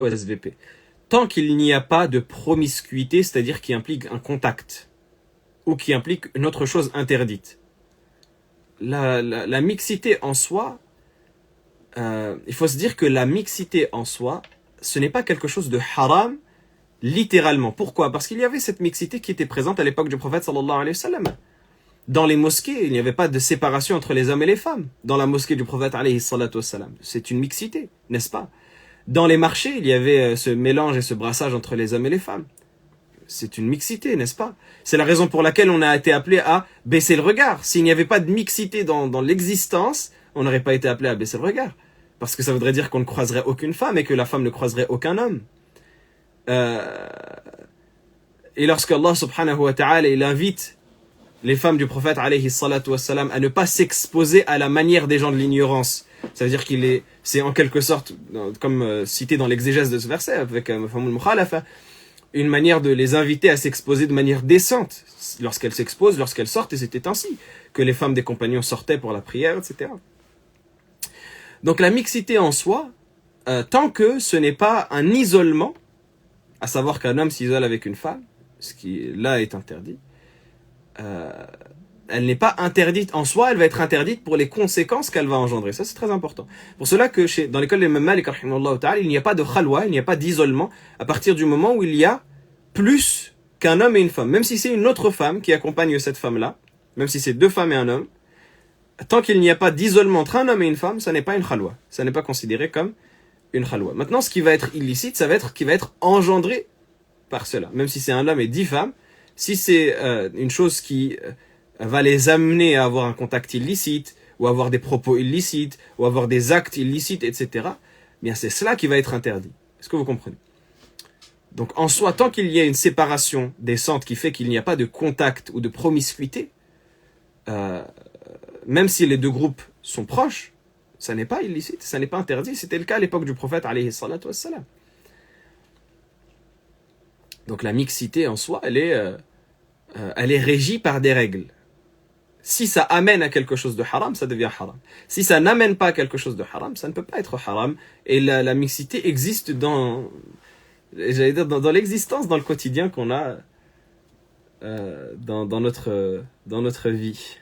au SVP. Tant qu'il n'y a pas de promiscuité, c'est-à-dire qui implique un contact, ou qui implique une autre chose interdite. La mixité en soi, il faut se dire que la mixité en soi, ce n'est pas quelque chose de haram, littéralement. Pourquoi? Parce qu'il y avait cette mixité qui était présente à l'époque du prophète sallallahu alayhi wa sallam. Dans les mosquées, il n'y avait pas de séparation entre les hommes et les femmes. Dans la mosquée du prophète alayhi salatu wa sallam. C'est une mixité, n'est-ce pas? Dans les marchés, il y avait ce mélange et ce brassage entre les hommes et les femmes. C'est une mixité, n'est-ce pas? C'est la raison pour laquelle on a été appelé à baisser le regard. S'il n'y avait pas de mixité dans l'existence, on n'aurait pas été appelé à baisser le regard. Parce que ça voudrait dire qu'on ne croiserait aucune femme et que la femme ne croiserait aucun homme. Et lorsque Allah subhanahu wa ta'ala il invite les femmes du prophète alayhi salatu wassalam à ne pas s'exposer à la manière des gens de l'ignorance, ça veut dire c'est en quelque sorte, comme cité dans l'exégèse de ce verset avec Mafhamul Mukhalafa, une manière de les inviter à s'exposer de manière décente lorsqu'elles s'exposent, lorsqu'elles sortent, et c'était ainsi que les femmes des compagnons sortaient pour la prière, etc. Donc la mixité en soi, tant que ce n'est pas un isolement, à savoir qu'un homme s'isole avec une femme, ce qui là est interdit, elle n'est pas interdite en soi, elle va être interdite pour les conséquences qu'elle va engendrer. Ça, c'est très important. Pour cela que dans l'école de l'imam Malik, il n'y a pas de khalwa, il n'y a pas d'isolement à partir du moment où il y a plus qu'un homme et une femme. Même si c'est une autre femme qui accompagne cette femme-là, même si c'est deux femmes et un homme, tant qu'il n'y a pas d'isolement entre un homme et une femme, ça n'est pas une khalwa. Ça n'est pas considéré comme une khalwa. Maintenant, ce qui va être illicite, ça va être qui va être engendré par cela. Même si c'est un homme et 10 femmes, si c'est une chose qui va les amener à avoir un contact illicite, ou avoir des propos illicites, ou avoir des actes illicites, etc., bien c'est cela qui va être interdit. Est-ce que vous comprenez? Donc en soi, tant qu'il y a une séparation décente qui fait qu'il n'y a pas de contact ou de promiscuité, même si les deux groupes sont proches, ça n'est pas illicite, ça n'est pas interdit. C'était le cas à l'époque du prophète, alayhi salatu wassalam. Donc la mixité en soi, elle est régie par des règles. Si ça amène à quelque chose de haram, ça devient haram. Si ça n'amène pas à quelque chose de haram, ça ne peut pas être haram. Et la mixité existe dans l'existence, dans le quotidien qu'on a dans notre vie.